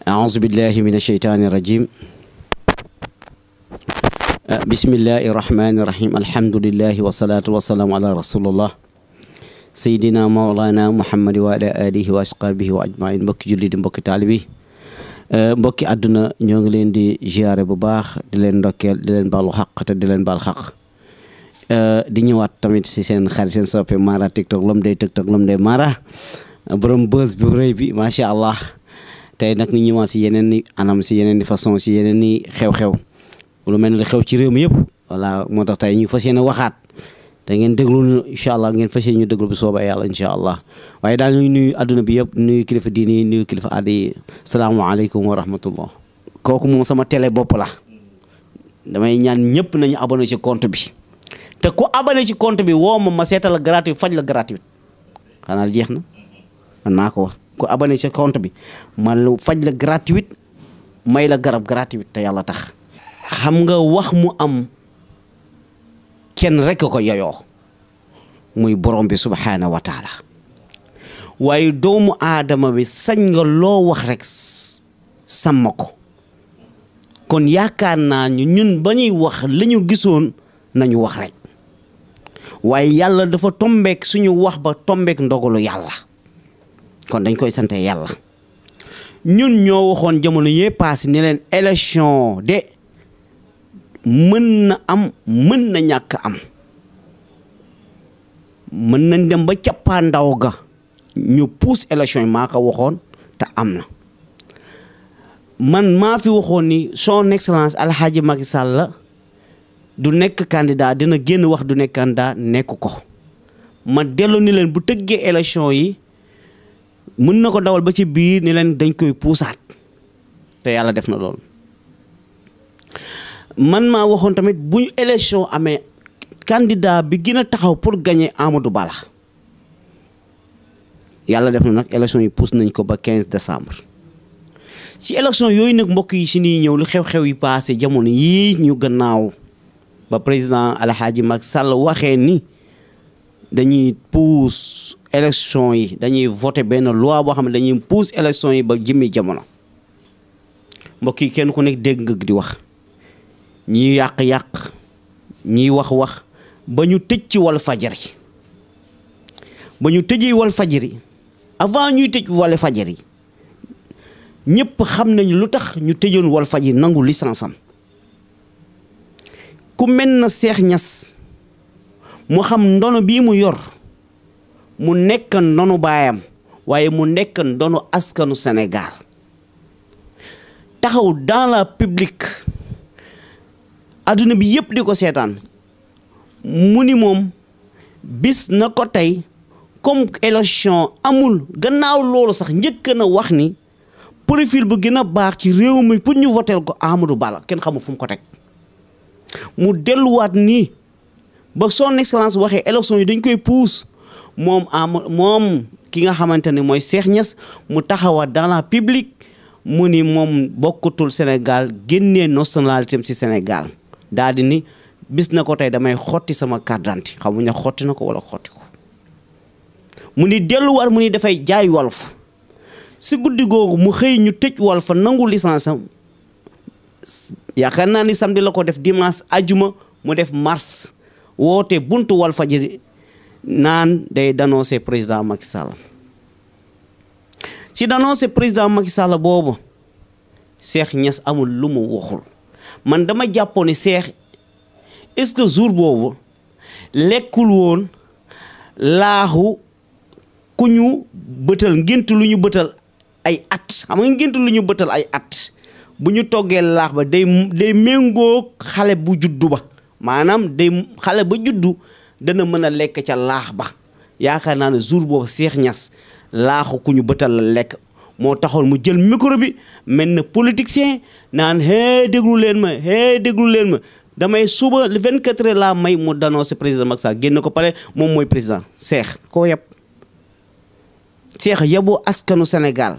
أعوذ بالله من الشيطان الرجيم بسم الله الرحمن الرحيم الحمد لله والصلاة والسلام على رسول الله سيدنا مولانا محمد وعلى آله وأصحابه وأجمعين mbokki julli di mbokki taalibi mbokki àdduna ñoo ngi leen di ziaré bu baax di leen ndokkeel di leen baalu xaq te di leen baal xaq di ñëwaat tamit si seen xarit seen soppe Mara TikTok lam day TikTok lam day Mara borom buzz bu rëy bi macha allah tey nag ñu ñëwaat si yeneen ni anam si yeneen ni façon si yeneen ni xew-xew lu mel ne xew ci réew mi yëpp voilà moo tax tey ñu fas yéene waxaat te ngeen déglu incha allah ngeen fas yéene ñu déglu bu soobee yàlla incha allah waaye daal ñuy nuyu adduna bi yëpp nuyu kilifa diini yi nuyu kilifa aada yi salaamaaleykum wa rahmatullah. kooku moom sama télé bopp la damay ñaan ñëpp nañu abonné ci compte bi te ku abonné ci compte bi woo ma seetal la gratuit faj la gratuit xanaa jeex na man maa ko wax ku abonné ci compte bi man lu faj la gratuit may la garab gratuit te yàlla tax. xam nga wax mu am kenn rek ko yeyoo muy borom bi subhaanahu wa taala waaye doomu aadama bi sañ nga loo wax rek sàmm ko kon yaakaar naa ñun ba ñuy wax li ñu gisoon nañu wax rek waaye yàlla dafa tombeek suñu wax ba tombeek ndogalu yàlla kon dañ koy sante yàlla ñun ñoo waxoon jamono yee passé ni leen élection de mën na am mën na ñàkk am mën nañ dem ba cappaandaw ga ñu pousse élection yi maa ko waxoon te am na man maa fi waxoon ni son excellence Alhaji Macky Sall du nekk candidat dina génn wax du nekk candidat nekk ko ma dellu ni leen bu tëggee élection yi mën na ko dawal ba ci biir ni leen dañ koy puusaat te yàlla def na loolu man maa waxoon tamit bu ñu élection amee candidat bi gën a taxaw pour gagner Amadou Ba la yàlla def na nag élection yi pousse nañ ko ba 15 décembre ci élection yooyu nag mbokk yi si nii ñëw lu xew-xew yi passé jamono yii ñu gannaaw ba président Alhaji Macky Sall waxee ni dañuy pousse élection yi dañuy voter benn loi boo xam ne dañuy pousse élection yi ba jëmmi jamono mbokk yi kenn ku nekk dégg nga di wax ñi yàq ñi wax ba ñu tëj ci Walfadjri ba ñu tëjee Walfadjri avant ñuy tëj Walfadjri ñëpp xam nañu lu tax ñu tëjoon Walfadjri nangu licence am ku mel na Cheikh NIASSE mu xam ndono bii mu yor mu nekk ndonu baayam waaye mu nekk ndonu askanu Sénégal taxaw dans la public aduna bi yëpp di ko seetaan mu ni moom bis na ko tey comme élection amul gannaaw loolu sax njëkk na wax ni profil bu gën a baax ci réew mi pour ñu votel ko Amadou Ba la kenn xamul fu mu ko teg mu delluwaat nii ba son excellence waxee élection yi dañ koy pousse moom ki nga xamante ne mooy Cheikh NIASSE mu taxawaat dans la public mu ni moom bokkutul Sénégal génnee nationalité ci Sénégal daal di ni bis na ko tey damay xotti sama carte d'identité xamuñu xotti na ko wala xotti ko mu ni delluwaat mu ni dafay jaay Walf si guddi googu mu xëy ñu tëj Walf nangu licence am yaakaar naa ni samedi la ko def dimanche ajuma mu def mars woote buntu Walfadjri naan day dénoncer président Macky Sall ci dénoncer président Macky Sall boobu Cheikh NIASSE amul lu mu waxul man dama jàppoon ni Cheikh est-ce que jour boobu lekkul woon laaxu ku ñu bëtal ngént lu ñu bëtal ay at xam nga ngént lu ñu bëtal ay at bu ñu toggee laax ba day méngoo xale bu juddu ba maanaam day xale ba juddu dana mën a lekk ca laax ba yaakaar naa ne jour boobu Cheikh NIASSE laaxu ku ñu bëtal la lekk moo taxoon mu jël micro bi mel na politicien naan déglu leen ma damay suba le 24 heures laa may mu dénoncer président Macky Sall génn ko pare moom mooy président Cheikh koo yeb Cheikh yaboo askanu Sénégal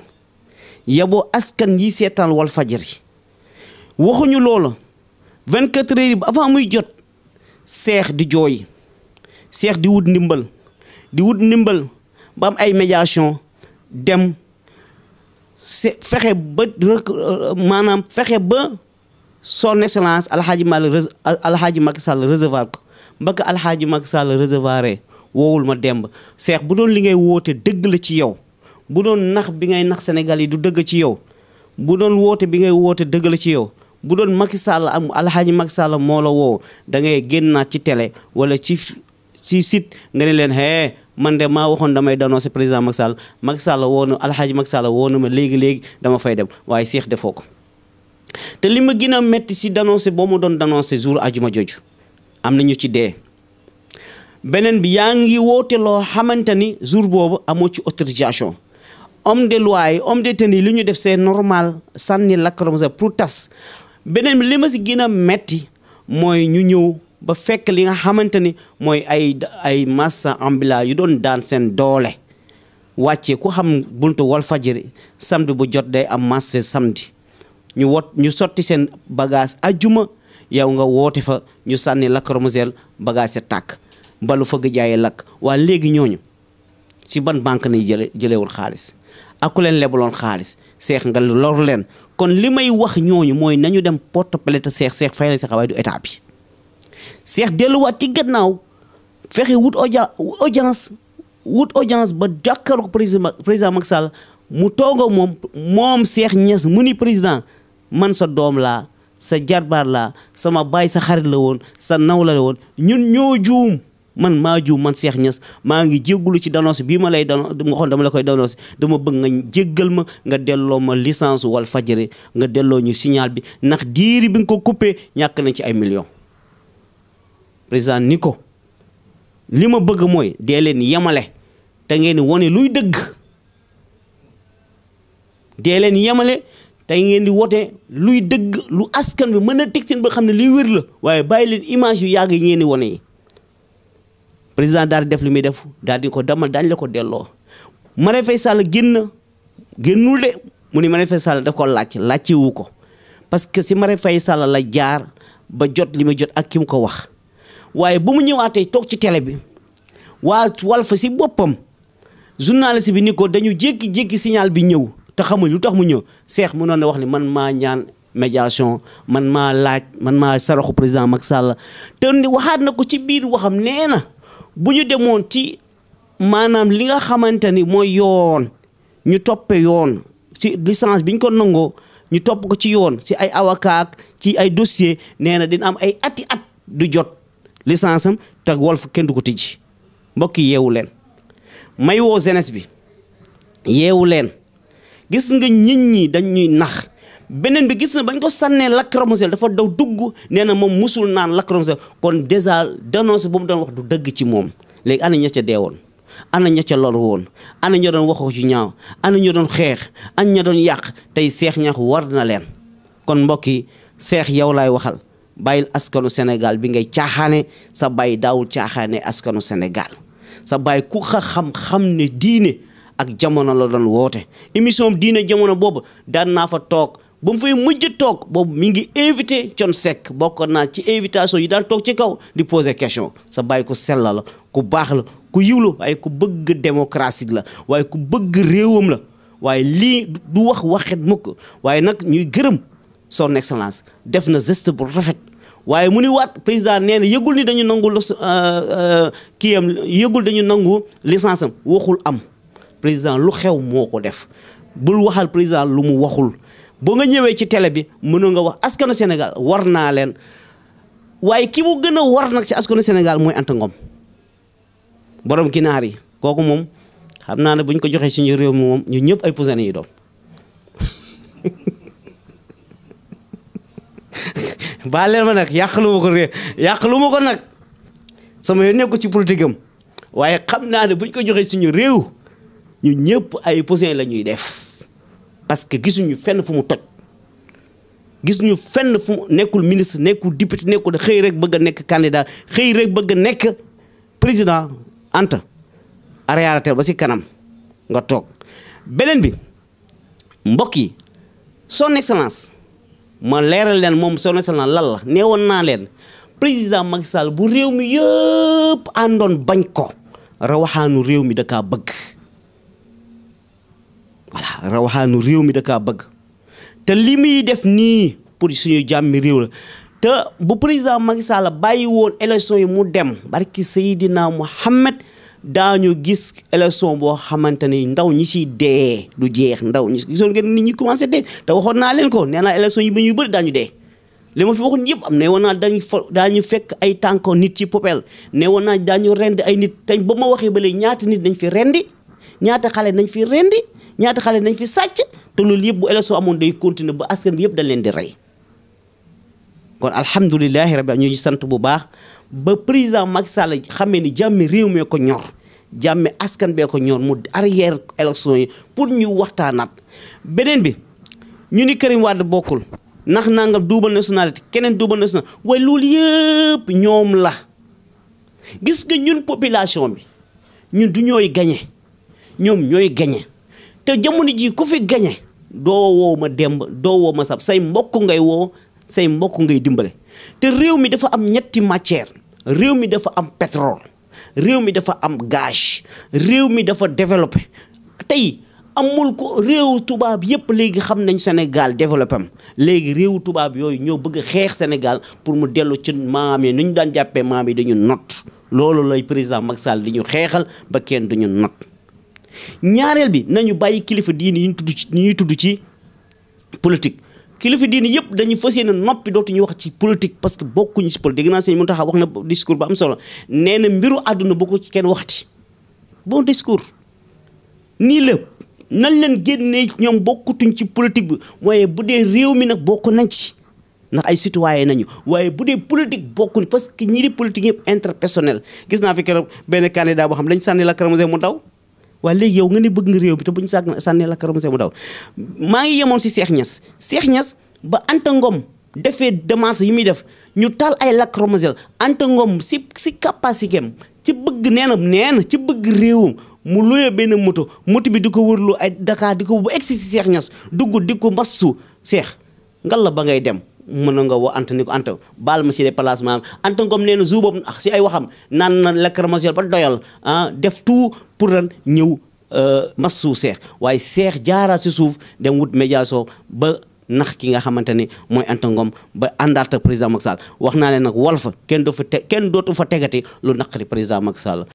yaboo askan yi seetaan Walfadjri waxuñu loolu 24 heures yi avant muy jot Cheikh di jooy Cheikh di wut ndimbal ba am ay médiation dem fexe ba maanaam fexe ba son excellence alxaaji Macky Sall recevoir ko mbaka alxaaji Macky Sall recevoir woowul ma demb Cheikh bu doon li ngay woote dëgg la ci yow bu doon nax bi ngay nax Sénégal yi du dëgg ci yow bu doon woote bi ngay woote dëgg la ci yow bu doon Macky Sall am alxaaji Macky Sall moo la woo da ngay génnaat ci télé wala ci site nga ne leen man de maa waxoon damay dénoncer président Macky Sall woo na alxaaji Macky Sall woo na ma léegi dama fay dem waaye Cheikh defoo ko te li ma gën a metti si dénoncer boo ma doon dénoncer jour ajuma jooju am na ñu ci dee beneen bi yaa ngi woote loo xamante ni jour boobu amoo ci autorisation homme de loi yi homme de tenue li ñu def c'est normal sànni lacrymogène pour tas beneen bi li ma si gën a metti mooy ñu ñëw ba fekk li nga xamante ni mooy ay massa ambila yu doon daan seen doole wàcce ku xam buntu Walfadjri samedi bu jot day am massa samedi ñu sotti seen bagage ajuma yow nga woote fa ñu sànni lacrymogène bagage sa tàkk balu fëgg jaayee lakk waa léegi ñooñu ci ban banque nay jëlewul xaalis ak ku leen lebaloon xaalis Cheikh nga lor leen kon li may wax ñooñu mooy nañu dem porte plainte Cheikh fay na Cheikh waaye du état bi Cheikh delluwaat ci gannaaw fexe wut audience ba jàkkaarloo ko président Macky Sall mu toog ak moom Cheikh NIASSE mu ni président man sa doom laa sa jarbaar laa sama baay sa xarit la woon sa nawla la woon ñun ñoo juum man maa juum man Cheikh NIASSE maa ngi jéggulu ci dénonce bii ma lay waxoon dama la koy dénonce dama bëgg nga jéggal ma nga delloo ma licence Walfadjri nga delloo ñu signal bi ndax diiri bi nga ko coupé ñàkk nañ ci ay millions président ni ko li ma bëgg mooy dee leen yemale te ngeen wone luy dëgg dee leen yemale te ngeen di wote luy dëgg lu askan bi mën a teg seen ba xam ne liy wér la waaye bàyyi leen image yu yàgg yi ngeen di wone yi président daal di def li muy def daal di ko demal daañu la ko delloo Marème Faye Sall génnul de mu ni Marème Faye Sall daf ko laajte wu ko parce que si Marème Faye Sall la jaar ba jot li muy jot ak ki mu ko wax waaye ba mu ñëwaatee toog ci télé bi waa Walf si boppam journaliste bi ni ko dañu jékki-jékki signal bi ñëw te xamuñ lu tax mu ñëw Cheikh mënoon na wax ni man maa ñaan médiation man maa saraxu président Macky Sall te waxaat na ko ci biir waxam nee na bu ñu demoon ci maanaam li nga xamante ni mooy yoon ñu toppe yoon ci licence bi ñu ko nangoo ñu topp ko ci yoon ci ay avocat ci ay dossier nee na dina am ay ati at du jot licence am te Walf kenn du ko tijji mbokk yi yeewu leen may woo jeunesse bi yeewu leen gis nga nit ñi dañuy nax beneen bi gis na bañ ko sànnee lacrymogène dafa daw dugg nee na moom musul naan lacrymogène kon déjà dénoncé bu mu doon wax du dëgg ci moom léegi ana ña ca deewoon ana ña ca lor woon ana ña doon waxoo ci ñaaw ana ña doon xeex ana ña doon yàq tey Cheikh ñax war na leen kon mbokk yi Cheikh yow laay waxal bàyyil askanu Sénégal bi ngay caaxaane sa bàyyi daawul caaxaane askanu Sénégal sa bàyyi ku xam ne diine ak jamono la doon woote émission diine jamono boobu daan naa fa toog ba mu fay mujj toog boobu mi ngi invité Thione Seck bokk naa ci invitation yi daan toog ci kaw di poser question sa bàyyi ku sell la ku baax la ku yiw la waaye ku bëgg démocratie la waaye ku bëgg réewam la waaye lii du waxet mukk waaye nag ñuy gërëm son excellence def na geste bu rafet waaye mu ni waat président nee na yëgul ni dañu nangu kiyam yëgul dañu nangu licence am waxul am président lu xew moo ko def bul waxal président lu mu waxul boo nga ñëwee ci télé bi mënoo nga wax askanu Sénégal war naa leen waaye ki mu gën a war nag ci askanu Sénégal mooy Anta Ngom borom ginaar yi kooku moom xam naa ne buñ ko joxee suñu réew mi moom ñu ñëpp ay pusane yi doom baal leen ma nag yàqlu ma ko nag sama yoon nekku ci politique am waaye xam naa ne buñ ko joxee suñu réew ñu ñëpp ay pusane la ñuy def parce que gisuñu fenn fu mu toj gisuñu fenn fu mu nekkul ministre nekkul député nekkul xëy rek bëgg a nekk candidat xëy rek bëgg a nekk président Anta ariaratel ba si kanam nga toog beneen bi mbokk yi son excellence ma leeral leen moom son excellence lan la neewoon naa leen président Macky Sall bu réew mi yëpp àndoon bañ ko rawaxaanu réew mi da kaa bëgg voilà rawaxaanu réew mi da kaa bëgg te li muy def nii pour suñu jàmmi réew la te bu président Macky Sall bàyyi woon élection yi mu dem barki Seydina Mohamed daañu gis élection boo xamante ni ndaw ñi ci dee du jeex ndaw ñi gisoon ngeen nit ñi commencé dee te waxoon naa leen ko nee naa élection yi ba ñuy bëri daañu dee li ma fi waxoon yëpp am ne woon naa daañu fekk ay tànko nit ci popel ne woon naa daañu rendi ay nit te ba ma waxee ba léegi ñaata nit nañ fi rendi ñaata xale nañ fi rendi ñaata xale nañ fi sàcc te loolu yëpp bu élection amoon day continuer ba askan bi yëpp dañ leen di rey kon alhamdulilahi rabbi ñu sant bu baax ba président Macky Sall xamee ni jàmmi réew mi ko ñor jàmmi askan bee ko ñor mu arrière élection yi pour ñu waxtaanaat beneen bi ñu ni Karim Wade bokkul ndax nangam double nationalité keneen double nationalité waaye loolu yëpp ñoom la gis nga ñun population bi ñun du ñooy gañe ñoom ñooy gañe te jamono ji ku fi gañe doo woo ma demb doo woo ma sab say mbokk ngay woo say mbokk ngay dimbale te réew mi dafa am ñetti matière réew mi dafa am pétrole réew mi dafa am gaz réew mi dafa développé tey amul ko réew tubaab yépp léegi xam nañ Sénégal développé am léegi réew tubaab yooyu ñoo bëgg xeex Sénégal pour mu dellu ci maam yi nu ñu daan jàppee maam yi dañu not loolu lay président Macky Sall di ñu xeexal ba kenn duñu not ñaareel bi nañu bàyyi kilifa diini yi ñuy tudd ci politique kilifa diini yëpp dañu fas yéene noppi dootuñu wax ci politique parce que bokkuñu ci politique naa sëñ Mountakha wax na discours ba am solo nee na mbiru àdduna bu ko ci kenn waxati bon discours nii la nañ leen génnee ñoom bokkutuñ ci politique bi waaye bu dee réew mi nag bokk nañ ci ndax ay citoyen nañu waaye bu dee politique bokkuñ parce que ñii di politique yëpp interpersonnel gis naa fi keroog benn candidat boo xam dañ sànni la karamose mu daw waaye léegi yow nga ne bëgg nga réew bi te buñu sànnee la karamose mu daw maa ngi yemoon si Cheikh NIASSE ba Anta Ngom defee démarche yi muy def ñu taal ay lacrymogène Anta Ngom si capacité am ci bëgg nee na ci bëgg réewam mu looyee benn moto bi di ko wërlu ay Dakar di ko ba egsi si Cheikh NIASSE dugg di ko massu Cheikh ngal la ba ngay dem mën nga woo Anta ni ko Anta baal ma si déplacement Anta Ngom nee na jour boobu si ay waxam naan na lacrymogène ba doyal def tout pour ran ñëw massu Cheikh waaye Cheikh jaara si suuf dem wut médiation ba nax ki nga xamante ne mooy Anta Ngom ba àndaat ak président Macky Sall wax naa ne nag Walf kenn dootu fa tegati lu naqari président Macky Sall